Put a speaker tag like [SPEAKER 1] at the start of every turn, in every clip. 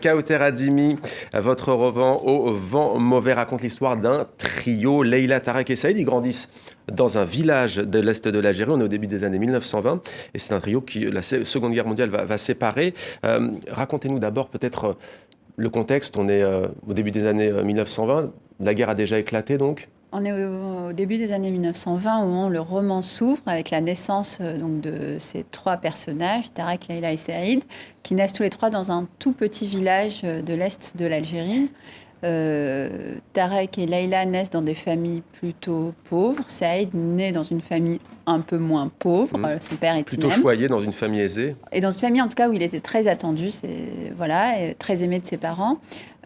[SPEAKER 1] Kawther Adimi, votre roman Au vent mauvais raconte l'histoire d'un trio. Leïla, Tarek et Saïd, ils grandissent dans un village de l'Est de l'Algérie. On est au début des années 1920 et c'est un trio qui, la Seconde Guerre mondiale va séparer. Racontez-nous d'abord peut-être le contexte. On est au début des années 1920. La guerre a déjà éclaté donc.
[SPEAKER 2] On est au début des années 1920 au moment où le roman s'ouvre avec la naissance donc, de ces trois personnages, Tarek, Leïla et Saïd, qui naissent tous les trois dans un tout petit village de l'Est de l'Algérie. Tarek et Leïla naissent dans des familles plutôt pauvres. Saïd naît dans une famille un peu moins pauvre. Son père est
[SPEAKER 1] plutôt choyé dans une famille aisée.
[SPEAKER 2] Et dans une famille, en tout cas, où il était très attendu, et très aimé de ses parents.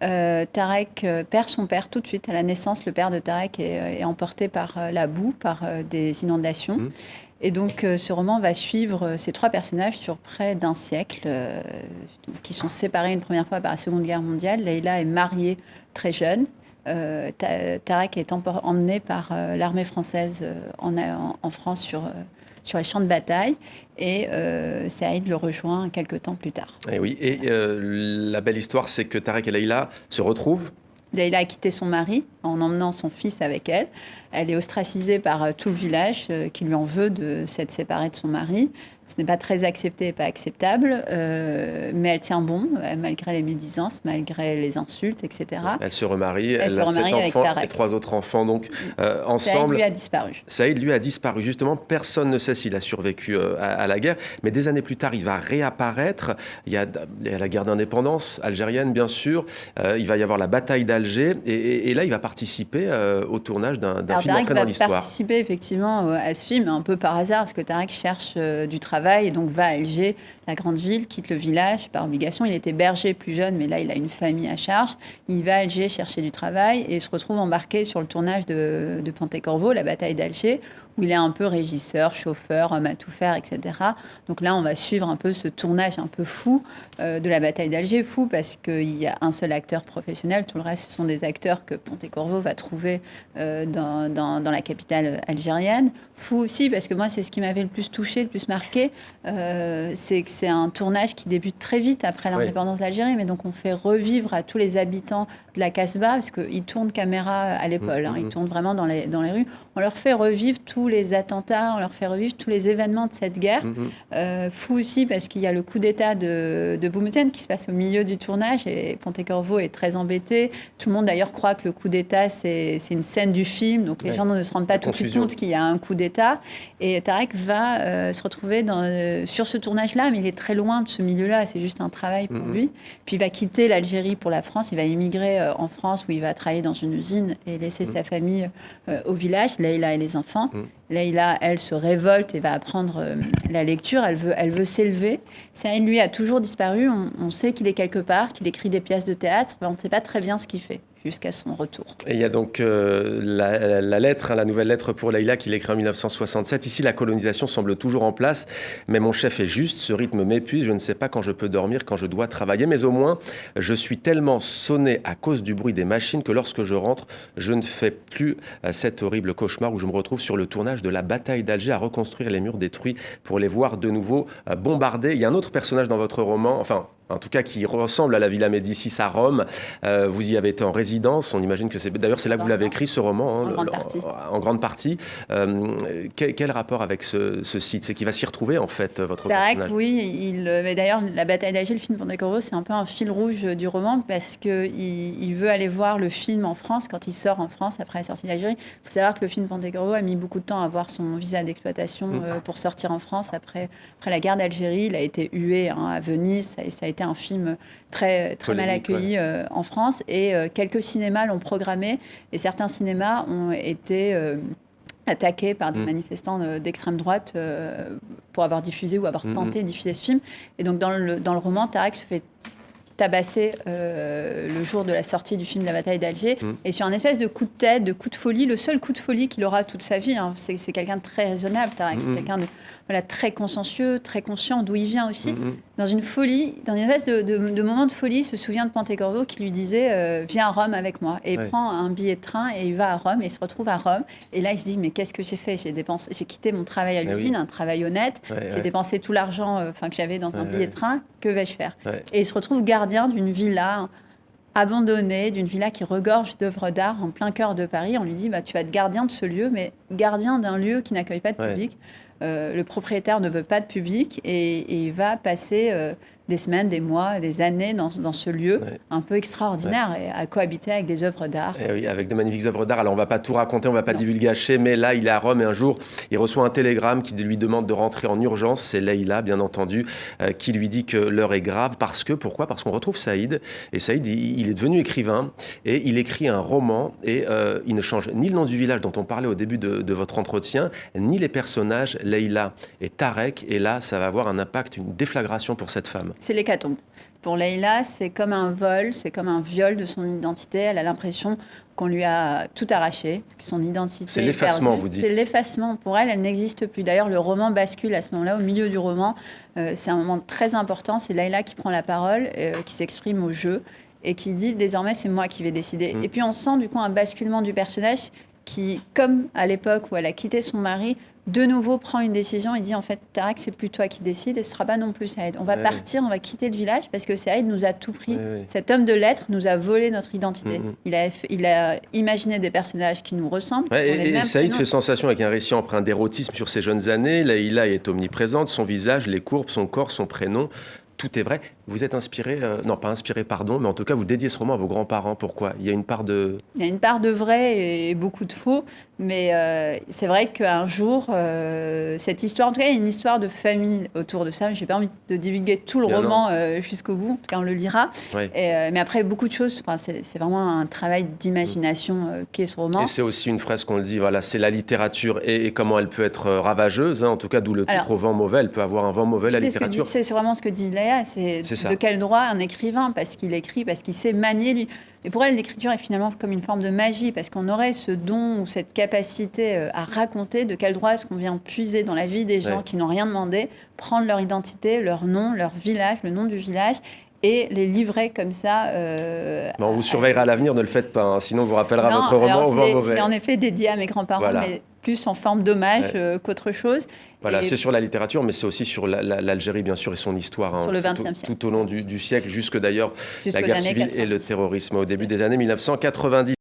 [SPEAKER 2] Tarek perd son père tout de suite. À la naissance, le père de Tarek est emporté par la boue, par des inondations. Et donc, ce roman va suivre ces trois personnages sur près d'un siècle, qui sont séparés une première fois par la Seconde Guerre mondiale. Leïla est mariée très jeune. Tarek est emmené par l'armée française en France sur les champs de bataille. Et Saïd le rejoint quelques temps plus tard.
[SPEAKER 1] Et oui, et la belle histoire, c'est que Tarek et Leïla se retrouvent.
[SPEAKER 2] Leïla a quitté son mari en emmenant son fils avec elle. Elle est ostracisée par tout le village qui lui en veut de s'être séparée de son mari. Ce n'est pas très accepté et pas acceptable, mais elle tient bon, malgré les médisances, malgré les insultes, etc.
[SPEAKER 1] Elle se remarie,
[SPEAKER 2] elle a 7 enfants
[SPEAKER 1] et 3 autres enfants, donc ensemble.
[SPEAKER 2] Saïd, lui, a disparu.
[SPEAKER 1] Saïd, lui, a disparu. Justement, personne ne sait s'il a survécu à la guerre, mais des années plus tard, il va réapparaître. Il y a la guerre d'indépendance algérienne, bien sûr. Il va y avoir la bataille d'Alger, et là, il va participer au tournage d'un film entré dans l'histoire.
[SPEAKER 2] Il va participer effectivement à ce film, un peu par hasard, parce que Tarek cherche du travail et donc va à Alger, la grande ville, quitte le village par obligation. Il était berger plus jeune, mais là, il a une famille à charge. Il va à Alger chercher du travail et se retrouve embarqué sur le tournage de Pontecorvo, la bataille d'Alger, où il est un peu régisseur, chauffeur, homme à tout faire, etc. Donc là, on va suivre un peu ce tournage un peu fou de la bataille d'Alger. Fou parce qu'il y a un seul acteur professionnel. Tout le reste, ce sont des acteurs que Pontecorvo va trouver dans la capitale algérienne. Fou aussi parce que moi, c'est ce qui m'avait le plus touché, le plus marqué. C'est que c'est un tournage qui débute très vite après l'indépendance d'Algérie. Mais donc, on fait revivre à tous les habitants de la Casbah, parce qu'ils tournent caméra à l'épaule. Ils tournent vraiment dans les rues. On leur fait revivre tous les attentats, on leur fait revivre tous les événements de cette guerre. Fou aussi parce qu'il y a le coup d'État de Boumedienne qui se passe au milieu du tournage et Pontecorvo est très embêté. Tout le monde d'ailleurs croit que le coup d'État c'est une scène du film, donc les gens ne se rendent pas tout de suite compte qu'il y a un coup d'État. Et Tarek va se retrouver sur ce tournage-là, mais il est très loin de ce milieu-là, c'est juste un travail pour lui. Puis il va quitter l'Algérie pour la France, il va émigrer en France où il va travailler dans une usine et laisser sa famille au village, Leïla et les enfants. Leïla, elle, se révolte et va apprendre la lecture. Elle veut s'élever. Saïd, lui, a toujours disparu. On sait qu'il est quelque part, qu'il écrit des pièces de théâtre, mais on ne sait pas très bien ce qu'il fait jusqu'à son retour.
[SPEAKER 1] Et il y a donc la lettre, la nouvelle lettre pour Leïla qu'il écrit en 1967. Ici, la colonisation semble toujours en place, mais mon chef est juste, ce rythme m'épuise, je ne sais pas quand je peux dormir, quand je dois travailler, mais au moins, je suis tellement sonné à cause du bruit des machines que lorsque je rentre, je ne fais plus cet horrible cauchemar où je me retrouve sur le tournage de la bataille d'Alger à reconstruire les murs détruits pour les voir de nouveau bombardés. Il y a un autre personnage dans votre roman, enfin, en tout cas qui ressemble à la Villa Médicis à Rome. Vous y avez été en résidence, on imagine que c'est... D'ailleurs, c'est là que vous l'avez écrit, ce roman. En grande partie. Quel rapport avec ce site? C'est qu'il va s'y retrouver, en fait, votre personnage.
[SPEAKER 2] Oui. Mais d'ailleurs, la bataille d'Alger, le film Pontecorvo, c'est un peu un fil rouge du roman parce qu'il veut aller voir le film en France, quand il sort en France, après la sortie d'Algérie. Il faut savoir que le film Pontecorvo a mis beaucoup de temps à avoir son visa d'exploitation pour sortir en France après la guerre d'Algérie. Il a été hué à Venise, ça a été un film très mal accueilli en France et quelques cinémas l'ont programmé et certains cinémas ont été attaqués par des manifestants d'extrême droite pour avoir diffusé ou avoir tenté de diffuser ce film. Et donc dans le roman, Tarek se fait tabasser le jour de la sortie du film de la bataille d'Alger et sur un espèce de coup de tête, de coup de folie, le seul coup de folie qu'il aura toute sa vie. C'est quelqu'un de très raisonnable, Tarek, quelqu'un de très consciencieux, très conscient d'où il vient aussi. dans une folie, dans une espèce de moment de folie, il se souvient de Pontecorvo qui lui disait viens à Rome avec moi. Et il prend un billet de train et il va à Rome et il se retrouve à Rome. Et là, il se dit mais qu'est-ce que j'ai fait? J'ai quitté mon travail à l'usine, un travail honnête. J'ai dépensé tout l'argent que j'avais dans un billet de train. Que vais-je faire? Et il se retrouve gardien d'une villa abandonnée, d'une villa qui regorge d'œuvres d'art en plein cœur de Paris. On lui dit tu vas être gardien de ce lieu, mais gardien d'un lieu qui n'accueille pas de public. Le propriétaire ne veut pas de public et il va passer des semaines, des mois, des années dans ce lieu un peu extraordinaire et à cohabiter avec des œuvres d'art.
[SPEAKER 1] Et oui, avec de magnifiques œuvres d'art. Alors on ne va pas tout raconter, on ne va pas divulgacher, mais là il est à Rome et un jour il reçoit un télégramme qui lui demande de rentrer en urgence. C'est Leïla, bien entendu, qui lui dit que l'heure est grave. Pourquoi? Parce qu'on retrouve Saïd. Et Saïd, il est devenu écrivain et il écrit un roman et il ne change ni le nom du village dont on parlait au début de votre entretien, ni les personnages Leïla et Tarek. Et là, ça va avoir un impact, une déflagration pour cette femme.
[SPEAKER 2] C'est l'hécatombe. Pour Leïla, c'est comme un vol, c'est comme un viol de son identité. Elle a l'impression qu'on lui a tout arraché, que son identité
[SPEAKER 1] c'est l'effacement, vous dites.
[SPEAKER 2] C'est l'effacement. Pour elle, elle n'existe plus. D'ailleurs, le roman bascule à ce moment-là, au milieu du roman. C'est un moment très important. C'est Leïla qui prend la parole, qui s'exprime au jeu et qui dit « désormais, c'est moi qui vais décider ». Et puis, on sent du coup un basculement du personnage qui, comme à l'époque où elle a quitté son mari, de nouveau prend une décision et dit en fait Tarek c'est plus toi qui décide et ce sera pas non plus Saïd. On va partir, on va quitter le village parce que Saïd nous a tout pris. Cet homme de lettres nous a volé notre identité. Il a imaginé des personnages qui nous ressemblent.
[SPEAKER 1] Et Saïd fait sensation avec un récit empreint d'érotisme sur ses jeunes années. Leïla est omniprésente, son visage, les courbes, son corps, son prénom. Tout est vrai. Vous êtes inspiré, non pas inspiré, pardon, mais en tout cas, vous dédiez ce roman à vos grands-parents. Pourquoi? Il y a une part de...
[SPEAKER 2] Il y a une part de vrai et beaucoup de faux, mais c'est vrai qu'un jour, cette histoire, en tout cas, il y a une histoire de famille autour de ça. Je n'ai pas envie de divulguer tout le roman jusqu'au bout, en tout cas, on le lira. Mais après, beaucoup de choses, c'est vraiment un travail d'imagination qu'est ce roman.
[SPEAKER 1] Et c'est aussi une phrase qu'on le dit, voilà, c'est la littérature et comment elle peut être ravageuse, en tout cas, d'où le titre au vent mauvais. Elle peut avoir un vent mauvais, la littérature.
[SPEAKER 2] C'est vraiment ce que dit Léa, c'est de quel droit un écrivain, parce qu'il écrit, parce qu'il sait manier lui. Et pour elle, l'écriture est finalement comme une forme de magie, parce qu'on aurait ce don ou cette capacité à raconter. De quel droit est-ce qu'on vient puiser dans la vie des gens qui n'ont rien demandé, prendre leur identité, leur nom, leur village, le nom du village, et les livrer comme ça.
[SPEAKER 1] On vous surveillera à l'avenir, ne le faites pas, sinon on vous rappellera votre roman au vent mauvais.
[SPEAKER 2] Je l'ai en effet dédié à mes grands-parents, mais plus en forme d'hommage qu'autre chose.
[SPEAKER 1] Voilà, c'est sur la littérature, mais c'est aussi sur l'Algérie, bien sûr, et son histoire.
[SPEAKER 2] Sur le XXe siècle.
[SPEAKER 1] Tout au long du siècle, jusque d'ailleurs la guerre civile et le terrorisme au début des années 1990.